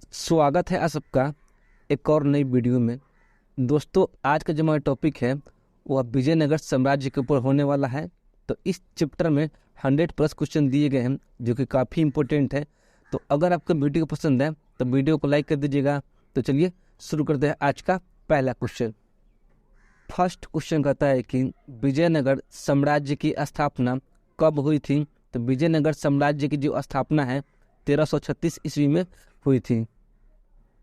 स्वागत है आप सबका एक और नई वीडियो में। दोस्तों, आज का जो हमारा टॉपिक है वह विजयनगर साम्राज्य के ऊपर होने वाला है। तो इस चैप्टर में 100+ क्वेश्चन दिए गए हैं जो कि काफ़ी इंपॉर्टेंट है। तो अगर आपको वीडियो पसंद है तो वीडियो को लाइक कर दीजिएगा। तो चलिए शुरू करते हैं आज का पहला क्वेश्चन। फर्स्ट क्वेश्चन कहता है कि विजयनगर साम्राज्य की स्थापना कब हुई थी। तो विजयनगर साम्राज्य की जो स्थापना है 1336 ईस्वी में हुई थी।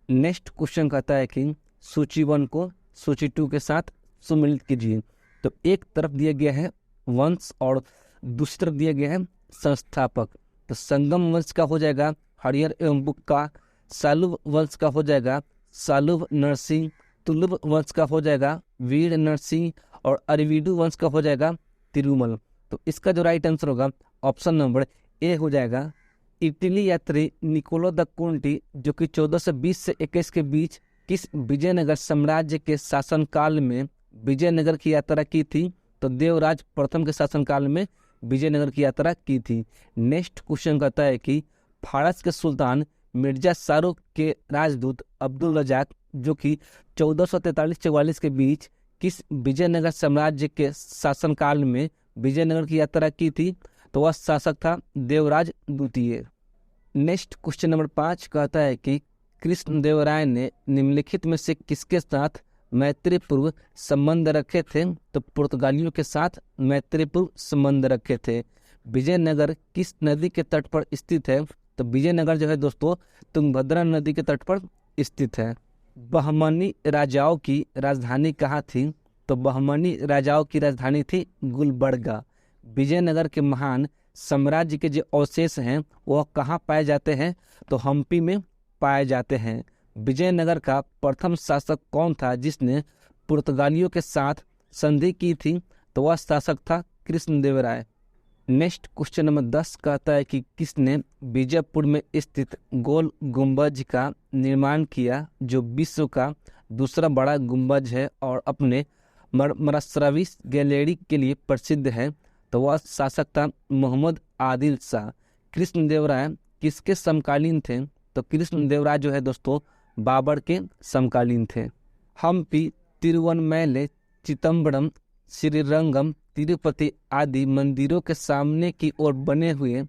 नेक्स्ट क्वेश्चन कहता है कि सूची 1 को सूची 2 के साथ सम्मिलित कीजिए। तो एक तरफ दिया गया है वंश और दूसरी तरफ दिया गया है संस्थापक। तो संगम वंश का हो जाएगा हरिहर एवं बुक्का, सालुव वंश का हो जाएगा सालुव नरसिंह, तुलुव वंश का हो जाएगा वीर नरसिंह और अरविडु वंश का हो जाएगा तिरुमल। तो इसका जो राइट आंसर होगा ऑप्शन नंबर ए हो जाएगा। इटली यात्री निकोलो द कोंटी जो कि 1420 से 21 के बीच किस विजयनगर साम्राज्य के शासनकाल में विजयनगर की यात्रा की थी। तो देवराज प्रथम के शासनकाल में विजयनगर की यात्रा की थी। नेक्स्ट क्वेश्चन कहता है कि फारस के सुल्तान मिर्जा शाहरुख के राजदूत अब्दुल रजाक जो कि 1443-44 के बीच किस विजयनगर साम्राज्य के शासनकाल में विजयनगर की यात्रा की थी। तो वह शासक था देवराज द्वितीय। नेक्स्ट क्वेश्चन नंबर 5 कहता है कि कृष्णदेवराय ने निम्नलिखित में से किसके साथ मैत्रीपूर्व संबंध रखे थे। तो पुर्तगालियों के साथ मैत्रीपूर्व संबंध रखे थे। विजयनगर किस नदी के तट पर स्थित है। तो विजयनगर जो है दोस्तों तुंगभद्रा नदी के तट पर स्थित है। बहमनी राजाओं की राजधानी कहाँ थी। तो बहमनी राजाओं की राजधानी थी गुलबर्गा। विजयनगर के महान साम्राज्य के जो अवशेष हैं वह कहाँ पाए जाते हैं। तो हम्पी में पाए जाते हैं। विजयनगर का प्रथम शासक कौन था जिसने पुर्तगालियों के साथ संधि की थी। तो वह शासक था कृष्णदेवराय। नेक्स्ट क्वेश्चन नंबर 10 कहता है कि किसने बीजापुर में स्थित गोल गुंबज का निर्माण किया जो विश्व का दूसरा बड़ा गुंबज है और अपने मरसरावी गैलरी के लिए प्रसिद्ध है। तो वह शासक था मोहम्मद आदिल शाह। कृष्णदेवराय किसके समकालीन थे। तो कृष्णदेवराय जो है दोस्तों बाबर के समकालीन थे। हम्पी, तिरुवनमैले, चिदम्बरम, श्रीरंगम, तिरुपति आदि मंदिरों के सामने की ओर बने हुए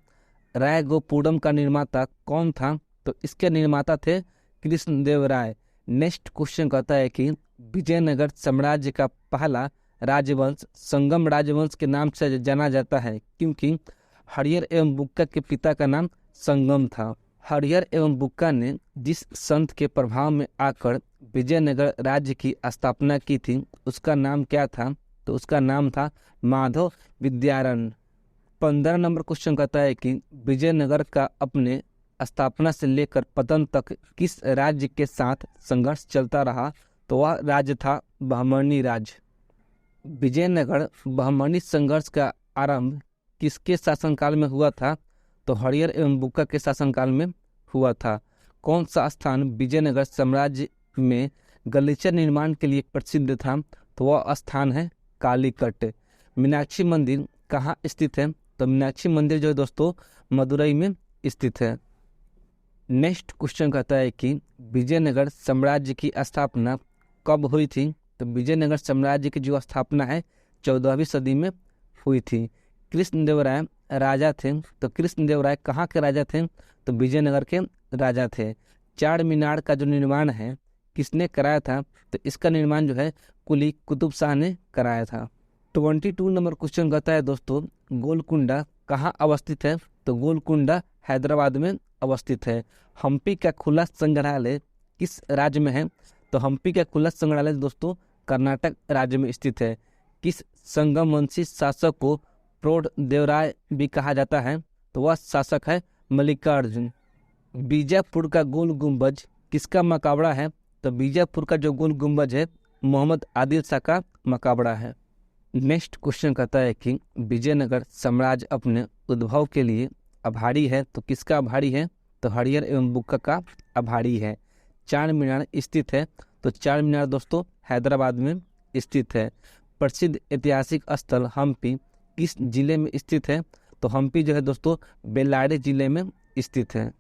रायगोपुरम का निर्माता कौन था। तो इसके निर्माता थे कृष्णदेवराय। नेक्स्ट क्वेश्चन कहता है कि विजयनगर साम्राज्य का पहला राजवंश संगम राजवंश के नाम से जाना जाता है क्योंकि हरिहर एवं बुक्का के पिता का नाम संगम था। हरिहर एवं बुक्का ने जिस संत के प्रभाव में आकर विजयनगर राज्य की स्थापना की थी उसका नाम क्या था। तो उसका नाम था माधव विद्यारण्य। 15 नंबर क्वेश्चन कहता है कि विजयनगर का अपने स्थापना से लेकर पतन तक किस राज्य के साथ संघर्ष चलता रहा। तो वह राज्य था बहमनी राज्य। विजयनगर बहमनी संघर्ष का आरंभ किसके शासनकाल में हुआ था। तो हरिहर एवं बुक्का के शासनकाल में हुआ था। कौन सा स्थान विजयनगर साम्राज्य में गलीचा निर्माण के लिए प्रसिद्ध था। तो वह स्थान है कालीकट। मीनाक्षी मंदिर कहाँ स्थित है। तो मीनाक्षी मंदिर जो है दोस्तों मदुरई में स्थित है। नेक्स्ट क्वेश्चन कहता है कि विजयनगर साम्राज्य की स्थापना कब हुई थी। तो विजयनगर साम्राज्य की जो स्थापना है 14वीं सदी में हुई थी। कृष्णदेवराय राजा थे। तो कृष्णदेवराय कहाँ के राजा थे। तो विजयनगर के राजा थे। चार मीनार का जो निर्माण है किसने कराया था। तो इसका निर्माण जो है कुली कुतुब शाह ने कराया था। 22 नंबर क्वेश्चन कहता है दोस्तों गोलकुंडा कहाँ अवस्थित है। तो गोलकुंडा हैदराबाद में अवस्थित है। हम्पी का खुला संग्रहालय किस राज्य में है। तो हम्पी का खुला संग्रहालय दोस्तों कर्नाटक राज्य में स्थित है। किस संगमवंशी शासक को प्रौढ़ देवराय भी कहा जाता है। तो वह शासक है मल्लिकार्जुन। बीजापुर का गोल गुंबज किसका मकबरा है। तो बीजापुर का जो गोल गुंबज है मोहम्मद आदिल शाह का मकबरा है। नेक्स्ट क्वेश्चन कहता है कि विजयनगर साम्राज्य अपने उद्भव के लिए आभारी है। तो किसका आभारी है। तो हरिहर एवं बुक्का का आभारी है। चार मीनार स्थित है। तो चार मीनार दोस्तों हैदराबाद में स्थित है। प्रसिद्ध ऐतिहासिक स्थल हम्पी किस जिले में स्थित है। तो हम्पी जो है दोस्तों बेल्लारी जिले में स्थित है।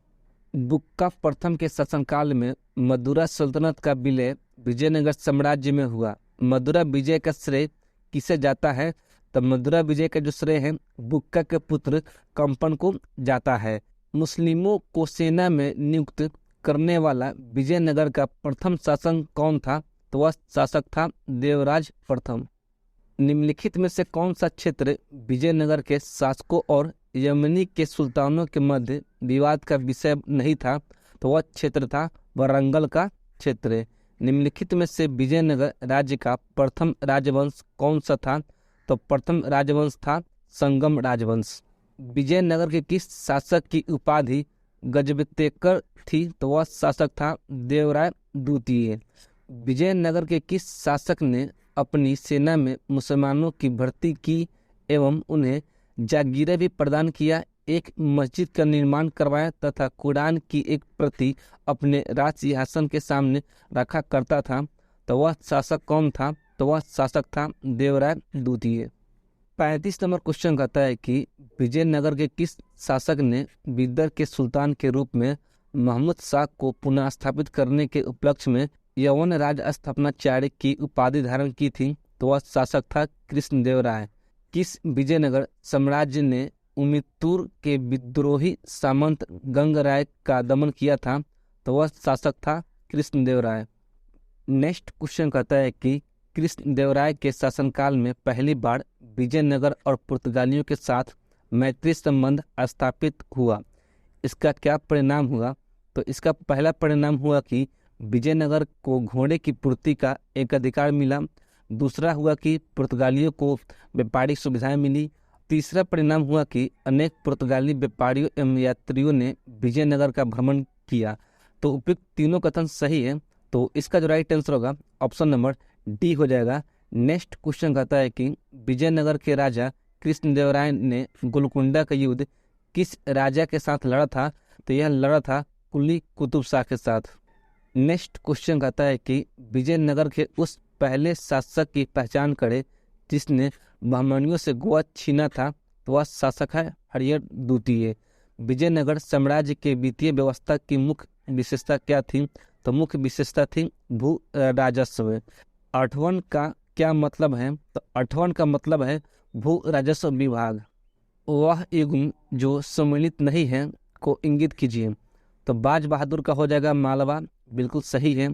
बुक्का प्रथम के शासनकाल में मदुरा सल्तनत का विलय विजयनगर साम्राज्य में हुआ। मदुरा विजय का श्रेय किसे जाता है? तो मदुरा विजय का जो श्रेय है बुक्का के पुत्र कंपन को जाता है। मुस्लिमों को सेना में नियुक्त करने वाला विजयनगर का प्रथम शासक कौन था? तो वह शासक था देवराज प्रथम। निम्नलिखित में से कौन सा क्षेत्र विजयनगर के शासकों और यमनी के सुल्तानों के मध्य विवाद का विषय नहीं था? तो वह क्षेत्र था वरंगल का क्षेत्र। निम्नलिखित में से विजयनगर राज्य का प्रथम राजवंश कौन सा था? तो प्रथम राजवंश था संगम राजवंश। विजयनगर के किस शासक की उपाधि गजबतेकर थी? तो वह शासक था देवराय द्वितीय। विजयनगर के किस शासक ने अपनी सेना में मुसलमानों की भर्ती की एवं उन्हें जागीरें भी प्रदान किया, एक मस्जिद का निर्माण करवाया तथा कुरान की एक प्रति अपने राज सिंहासन के सामने रखा करता था? तो वह शासक कौन था? तो वह शासक था देवराय द्वितीय। 35 नंबर क्वेश्चन कहता है कि विजयनगर के किस शासक ने बिदर के सुल्तान के रूप में महमूद शाह को पुनः स्थापित करने के उपलक्ष्य में यवन राज स्थापनाचार्य की उपाधि धारण की थी? तो वह शासक था कृष्णदेवराय। किस विजयनगर साम्राज्य ने उमितूर के विद्रोही सामंत गंगराय का दमन किया था? तो वह शासक था कृष्णदेवराय। नेक्स्ट क्वेश्चन कहता है कि कृष्णदेवराय के शासनकाल में पहली बार विजयनगर और पुर्तगालियों के साथ मैत्री संबंध स्थापित हुआ। इसका क्या परिणाम हुआ? तो इसका पहला परिणाम हुआ कि विजयनगर को घोड़े की पूर्ति का एक अधिकार मिला। दूसरा हुआ कि पुर्तगालियों को व्यापारिक सुविधाएं मिली। तीसरा परिणाम हुआ कि अनेक पुर्तगाली व्यापारियों एवं यात्रियों ने विजयनगर का भ्रमण किया। तो उपयुक्त तीनों कथन सही है, तो इसका जो राइट आंसर होगा ऑप्शन नंबर डी हो जाएगा। नेक्स्ट क्वेश्चन कहता है कि विजयनगर के राजा कृष्णदेवराय ने गोलकुंडा का युद्ध किस राजा के साथ लड़ा था? तो यह लड़ा था कुली कुतुब शाह के साथ। नेक्स्ट क्वेश्चन कहता है कि विजयनगर के उस पहले शासक की पहचान करें जिसने बहमनियों से गोवा छीना था? तो वह शासक है हरिहर द्वितीय। विजयनगर साम्राज्य के वित्तीय व्यवस्था की मुख्य विशेषता क्या थी? तो मुख्य विशेषता थी भू राजस्व। आठवां का क्या मतलब है? तो आठवां का मतलब है भू राजस्व विभाग। वह युग्म जो सम्मिलित नहीं है को इंगित कीजिए। तो बाज बहादुर का हो जाएगा मालवा, बिल्कुल सही है।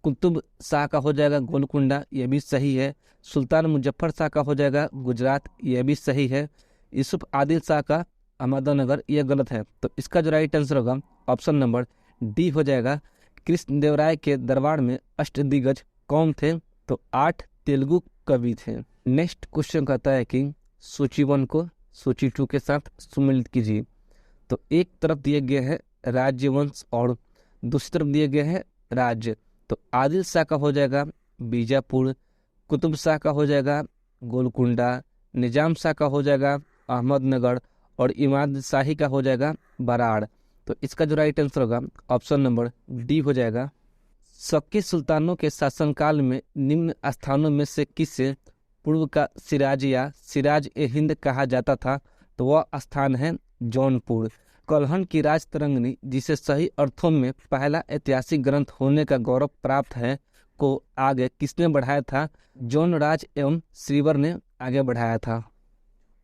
कुतुब शाह का हो जाएगा गोलकुंडा, यह भी सही है। सुल्तान मुजफ्फर शाह का हो जाएगा गुजरात, यह भी सही है। यूसुफ आदिल शाह का अहमदनगर, यह गलत है। तो इसका जो राइट आंसर होगा ऑप्शन नंबर डी हो जाएगा। कृष्णदेवराय के दरबार में अष्टदिग्गज कौन थे? तो 8 तेलुगु कवि थे। नेक्स्ट क्वेश्चन कहता है कि सूची 1 को सूची 2 के साथ सम्मिलित कीजिए। तो एक तरफ दिए गए हैं राज्यवंश और दूसरी तरफ दिए गए हैं राज्य। तो आदिल शाह का हो जाएगा बीजापुर, कुतुब शाह का हो जाएगा गोलकुंडा, निजाम शाह का हो जाएगा अहमदनगर और इमाद शाही का हो जाएगा बराड़। तो इसका जो राइट आंसर होगा ऑप्शन नंबर डी हो जाएगा। शक्की सुल्तानों के शासनकाल में निम्न स्थानों में से किसे पूर्व का सिराज या सिराज ए हिंद कहा जाता था? तो वह स्थान है जौनपुर। कल्हण की राज तरंगिणी, जिसे सही अर्थों में पहला ऐतिहासिक ग्रंथ होने का गौरव प्राप्त है, को आगे किसने बढ़ाया था? जौनराज एवं श्रीवर ने आगे बढ़ाया था।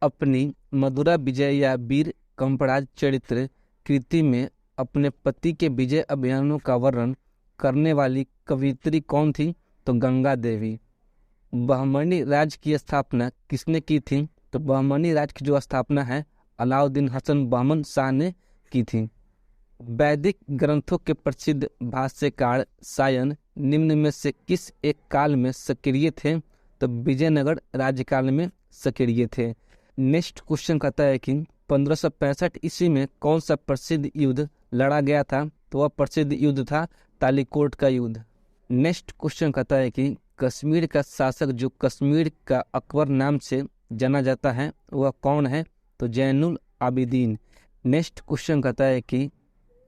अपनी मदुरा विजय या वीर कंपराज चरित्र कृति में अपने पति के विजय अभियानों का वर्णन करने वाली कवियत्री कौन थी? तो गंगा देवी। बहमनी राज की स्थापना किसने की थी? तो बहमनी राज की जो स्थापना है अलाउद्दीन हसन बहमन शाह ने की थी। वैदिक ग्रंथों के प्रसिद्ध भाष्यकार सायन निम्न में से किस एक काल में सक्रिय थे? तो विजयनगर राज्यकाल में सक्रिय थे। नेक्स्ट क्वेश्चन कहता है कि 1565 ईस्वी में कौन सा प्रसिद्ध युद्ध लड़ा गया था? तो वह प्रसिद्ध युद्ध था तालीकोट का युद्ध। नेक्स्ट क्वेश्चन कहता है कि कश्मीर का शासक जो कश्मीर का अकबर नाम से जाना जाता है वह कौन है? तो जैनुल आबिदीन। नेक्स्ट क्वेश्चन कहता है कि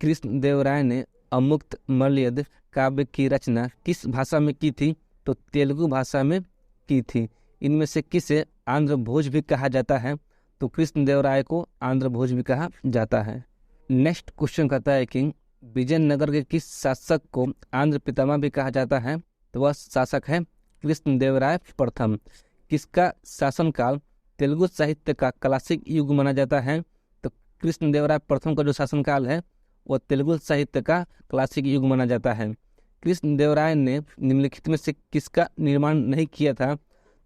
कृष्णदेवराय ने अमुक्त मल्यद काव्य की रचना किस भाषा में की थी? तो तेलुगु भाषा में की थी। इनमें से किसे आंध्र भोज भी कहा जाता है? तो कृष्णदेवराय को आंध्र भोज भी कहा जाता है। नेक्स्ट क्वेश्चन कहता है कि विजयनगर के किस शासक को आंध्र पितामह भी कहा जाता है? तो वह शासक है कृष्णदेवराय प्रथम। किसका शासनकाल तेलुगु साहित्य का क्लासिक युग माना जाता है? तो कृष्णदेवराय प्रथम का जो शासनकाल है वह तेलुगु साहित्य का क्लासिक युग माना जाता है। कृष्णदेवराय ने निम्नलिखित में से किसका निर्माण नहीं किया था?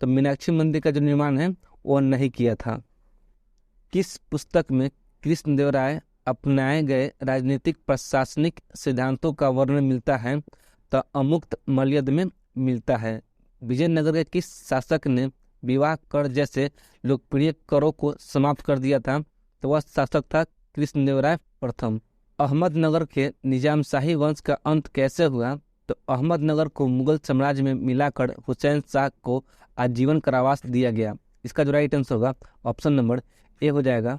तो मीनाक्षी मंदिर का जो निर्माण है वह नहीं किया था। किस पुस्तक में कृष्णदेवराय अपनाए गए राजनीतिक प्रशासनिक सिद्धांतों का वर्णन मिलता है? तो अमुक्त मलयद में मिलता है। विजयनगर के किस शासक ने विवाह कर जैसे लोकप्रिय करों को समाप्त कर दिया था? तो वह शासक था कृष्णदेवराय प्रथम। अहमदनगर के निजामशाही वंश का अंत कैसे हुआ? तो अहमदनगर को मुगल साम्राज्य में मिलाकर हुसैन शाह को आजीवन कारावास दिया गया। इसका जो राइट आंसर होगा ऑप्शन नंबर ए हो जाएगा।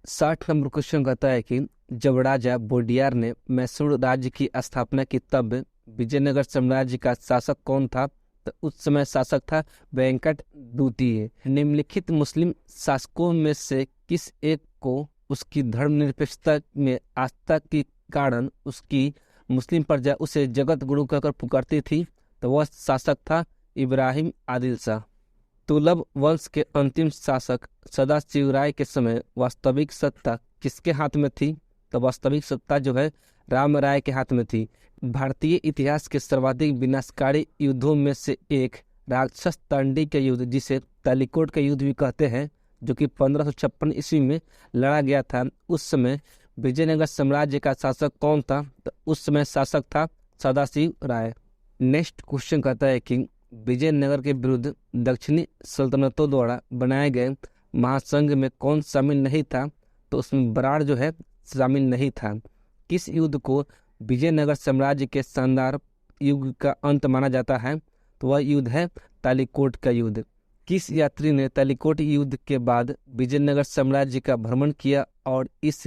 60 नंबर क्वेश्चन कहता है कि जब राजा वोडियार ने मैसूर राज्य की स्थापना की तब विजयनगर साम्राज्य का शासक कौन था? तो उस समय शासक था वेंकट द्वितीय। निम्नलिखित मुस्लिम शासकों में से किस एक को उसकी धर्मनिरपेक्षता में आस्था के कारण उसकी मुस्लिम प्रजा उसे जगत गुरु कहकर पुकारती थी? तो वह शासक था इब्राहिम आदिल शाह। तुगलक वंश के अंतिम शासक सदाशिवराय के समय वास्तविक सत्ता किसके हाथ में थी? तो वास्तविक सत्ता जो है राम राय के हाथ में थी। भारतीय इतिहास के सर्वाधिक विनाशकारी युद्धों में से एक राक्षस तांडी का युद्ध, जिसे तालिकोट का युद्ध भी कहते हैं, जो कि 1556 ईस्वी में लड़ा गया था, उस समय विजयनगर साम्राज्य का शासक कौन था? तो उस समय शासक था सदाशिव राय। नेक्स्ट क्वेश्चन कहता है कि विजयनगर के विरुद्ध दक्षिणी सल्तनतों द्वारा बनाए गए महासंघ में कौन शामिल नहीं था? तो उसमें बराड़ जो है शामिल नहीं था। किस युद्ध को विजयनगर साम्राज्य के शानदार युग का अंत माना जाता है? तो वह युद्ध है तालिकोट का युद्ध। किस यात्री ने तालिकोट युद्ध के बाद विजयनगर साम्राज्य का भ्रमण किया और इस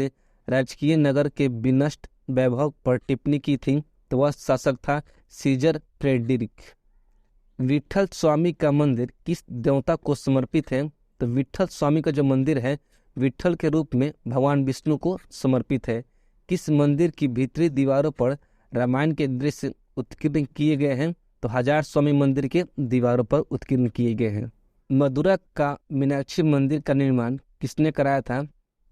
राजकीय नगर के विनष्ट वैभव पर टिप्पणी की थी? तो वह शासक था सीजर फ्रेडरिक। विठल स्वामी का मंदिर किस देवता को समर्पित है? तो विठल स्वामी का जो मंदिर है विठल के रूप में भगवान विष्णु को समर्पित है। किस मंदिर की भीतरी दीवारों पर रामायण के दृश्य उत्कीर्ण किए गए हैं? तो हजार स्वामी मंदिर के दीवारों पर उत्कीर्ण किए गए हैं। मदुरा का मीनाक्षी मंदिर का निर्माण किसने कराया था?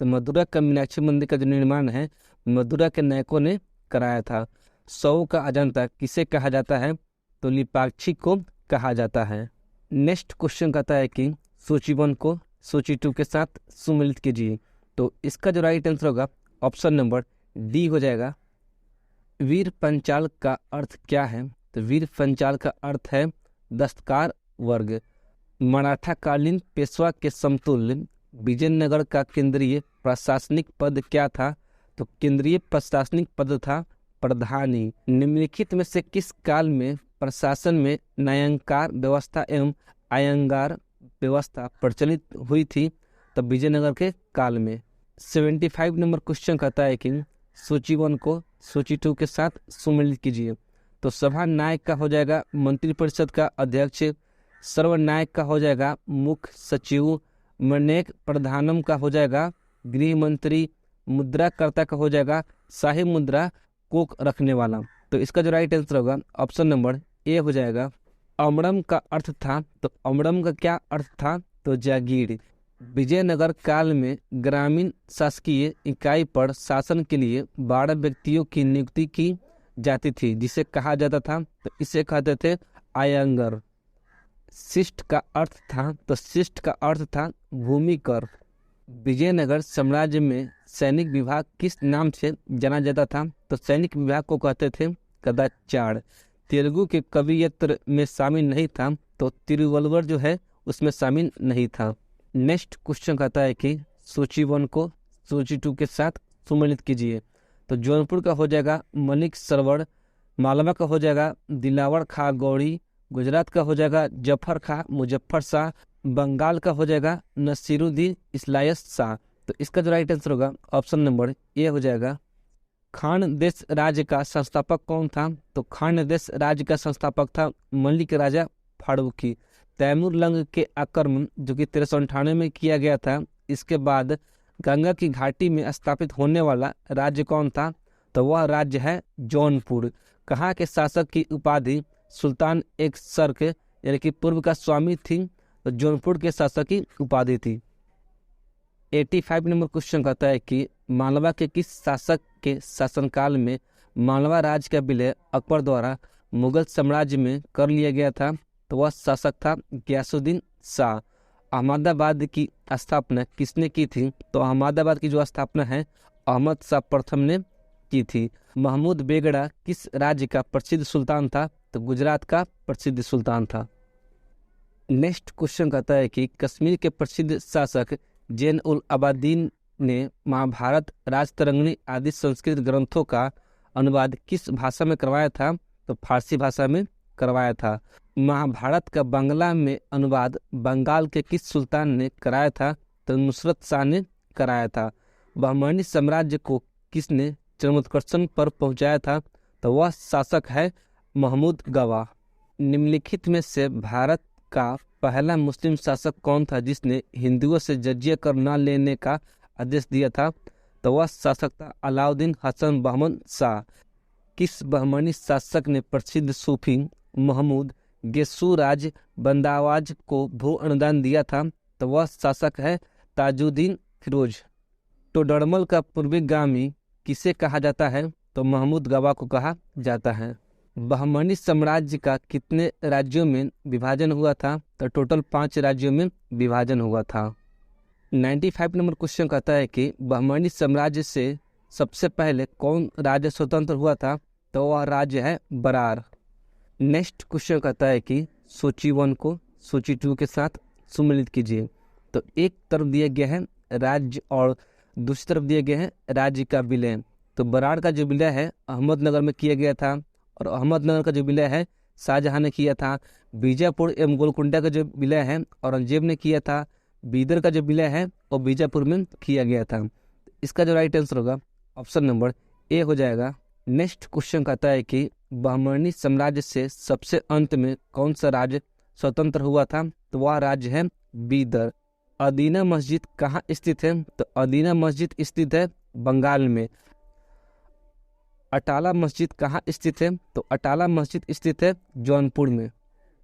तो मदुरा का मीनाक्षी मंदिर का जो निर्माण है मदुरा के नायकों ने कराया था। सौ का अजंता किसे कहा जाता है? तो लिपाक्षी को कहा जाता है। नेक्स्ट क्वेश्चन कहता है कि सूची 1 को सूची 2 के साथ सुमिलित कीजिए। तो इसका जो राइट आंसर होगा ऑप्शन नंबर डी हो जाएगा। वीर पंचाल का अर्थ क्या है? तो वीर पंचाल का अर्थ है दस्तकार वर्ग। मराठा कालीन पेशवा के समतुल्य विजयनगर का केंद्रीय प्रशासनिक पद क्या था? तो केंद्रीय प्रशासनिक पद था प्रधानी। निम्नलिखित में से किस काल में प्रशासन में न्यायाधिकार व्यवस्था एवं अयंगार व्यवस्था प्रचलित हुई थी? तो विजयनगर के काल में। 75 नंबर क्वेश्चन कहता है कि सूची 1 को सूची 2 के साथ सुमिलित कीजिए। तो सभा नायक का हो जाएगा मंत्रिपरिषद का अध्यक्ष, सर्वनायक का हो जाएगा मुख्य सचिव, मनेक प्रधानम का हो जाएगा गृह मंत्री, मुद्राकर्ता का हो जाएगा शाही मुद्रा को रखने वाला। तो इसका जो राइट आंसर होगा ऑप्शन नंबर ए हो जाएगा। अमड़म का अर्थ था, तो अमड़म का क्या अर्थ था? तो जागीर। विजयनगर काल में ग्रामीण शासकीय इकाई पर शासन के लिए 12 व्यक्तियों की नियुक्ति की जाती थी, जिसे कहा जाता था, तो इसे कहते थे आयंगर। शिष्ट का अर्थ था, तो शिष्ट का अर्थ था भूमिकर। विजयनगर साम्राज्य में सैनिक विभाग किस नाम से जाना जाता था? तो सैनिक विभाग को कहते थे कदाचार। तेलुगु के कवियत्र में शामिल नहीं था, तो तिरुवल्लुवर जो है उसमें शामिल नहीं था। नेक्स्ट क्वेश्चन कहता है कि सूची 1 को सूची 2 के साथ सुमिलित कीजिए। तो जौनपुर का हो जाएगा मलिक सरोवर, मालवा का हो जाएगा दिलावर खां गौड़ी, गुजरात का हो जाएगा जफर खां मुजफ्फर शाह, बंगाल का हो जाएगा नसीरुद्दीन इस्लायस शाह। तो इसका जो राइट आंसर होगा ऑप्शन नंबर ए हो जाएगा। खानदेश राज्य का संस्थापक कौन था? तो खानदेश राज्य का संस्थापक था मलिक राजा फारूकी। तैमूर लंग के आक्रमण जो कि 1398 में किया गया था, इसके बाद गंगा की घाटी में स्थापित होने वाला राज्य कौन था? तो वह राज्य है जौनपुर। कहाँ के शासक की उपाधि सुल्तान एक सर्क यानी कि पूर्व का स्वामी थी, तो जौनपुर के शासक की उपाधि थी। 85 नंबर क्वेश्चन कहता है कि मालवा के किस शासक के शासनकाल में मालवा राज्य का विलय अकबर द्वारा मुगल साम्राज्य में कर लिया गया था? तो वह शासक था गयासुद्दीन शाह। अहमदाबाद की स्थापना किसने की थी? तो अहमदाबाद की जो स्थापना है अहमद शाह प्रथम ने की थी। महमूद बेगड़ा किस राज्य का प्रसिद्ध सुल्तान था? तो गुजरात का प्रसिद्ध सुल्तान था। नेक्स्ट क्वेश्चन कहता है कि कश्मीर के प्रसिद्ध शासक जैन उल अबादीन ने महाभारत, राजतरंगिणी आदि संस्कृत ग्रंथों का अनुवाद किस भाषा में करवाया था? तो फारसी भाषा में करवाया था। महाभारत का बांग्ला में अनुवाद बंगाल के किस सुल्तान ने कराया था? तो नुसरत शाह ने कराया था। बहमनी साम्राज्य को किसने चरमोत्कर्ष पर पहुंचाया था? तो वह शासक है महमूद गवाह। निम्नलिखित में से भारत का पहला मुस्लिम शासक कौन था जिसने हिंदुओं से जजिया कर न लेने का आदेश दिया था? तो वह शासक था अलाउद्दीन हसन बहमन शाह। किस बहमनी शासक ने प्रसिद्ध सूफी महमूद गेसूराज बंदावाज को भू अनुदान दिया था? तो वह शासक है ताजुद्दीन फिरोज। टोडरमल का पूर्वी गामी किसे कहा जाता है? तो महमूद गवाह को कहा जाता है। बहमनी साम्राज्य का कितने राज्यों में विभाजन हुआ था? तो टोटल 5 राज्यों में विभाजन हुआ था। 95 नंबर क्वेश्चन कहता है कि बहमनी साम्राज्य से सबसे पहले कौन राज्य स्वतंत्र हुआ था? तो वह राज्य है बरार। नेक्स्ट क्वेश्चन कहता है कि सूची 1 को सूची 2 के साथ सम्मिलित कीजिए। तो एक तरफ दिया गया है राज्य और दूसरी तरफ दिया गया है राज्य का विलय। तो बरार का जो विलय है अहमदनगर में किया गया था और अहमदनगर का जो विलय है शाहजहां ने किया था। बीजापुर एवं गोलकुंडा का जो विलय है औरंगजेब ने किया था। बीदर का जो विलय है वो बीजापुर में किया गया था। इसका जो राइट आंसर होगा ऑप्शन नंबर ए हो जाएगा। नेक्स्ट क्वेश्चन कहता है कि बहमनी साम्राज्य से सबसे अंत में कौन सा राज्य स्वतंत्र हुआ था? तो वह राज्य है बीदर। अदीना मस्जिद कहाँ स्थित है? तो अदीना मस्जिद स्थित है बंगाल में। अटाला मस्जिद कहाँ स्थित है? तो अटाला मस्जिद स्थित है जौनपुर में।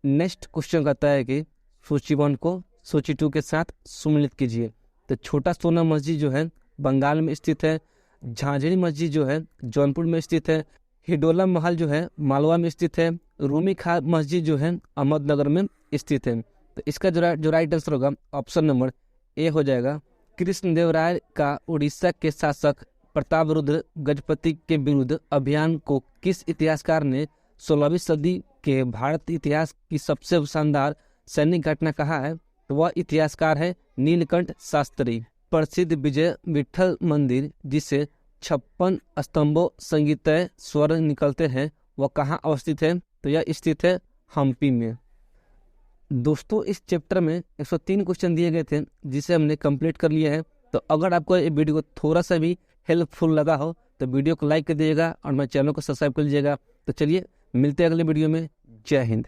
नेक्स्ट क्वेश्चन कहता है कि सूची 1 को सूची 2 के साथ सम्मिलित कीजिए। तो छोटा सोना मस्जिद जो है बंगाल में स्थित है। झांझरी मस्जिद जो है जौनपुर में स्थित है। हिडोला महल जो है मालवा में स्थित है। रूमी खा मस्जिद जो है अहमदनगर में स्थित है। तो इसका जो राइट आंसर होगा ऑप्शन नंबर ए हो जाएगा। कृष्णदेवराय का उड़ीसा के शासक प्रतापरुद्र गजपति के विरुद्ध अभियान को किस इतिहासकार ने 16वीं सदी के भारत इतिहास की सबसे शानदार सैनिक घटना कहा है? तो वह इतिहासकार है नीलकंठ शास्त्री। प्रसिद्ध विजय विठल मंदिर जिसे 56 स्तंभों संगीतय स्वर निकलते हैं वह कहाँ अवस्थित है? तो यह स्थित है हम्पी में। दोस्तों इस चैप्टर में 103 क्वेश्चन दिए गए थे जिसे हमने कंप्लीट कर लिया है। तो अगर आपको ये वीडियो थोड़ा सा भी हेल्पफुल लगा हो तो वीडियो को लाइक कर दीजिएगा और मेरे चैनल को सब्सक्राइब कर लीजिएगा। तो चलिए मिलते हैं अगले वीडियो में। जय हिंद।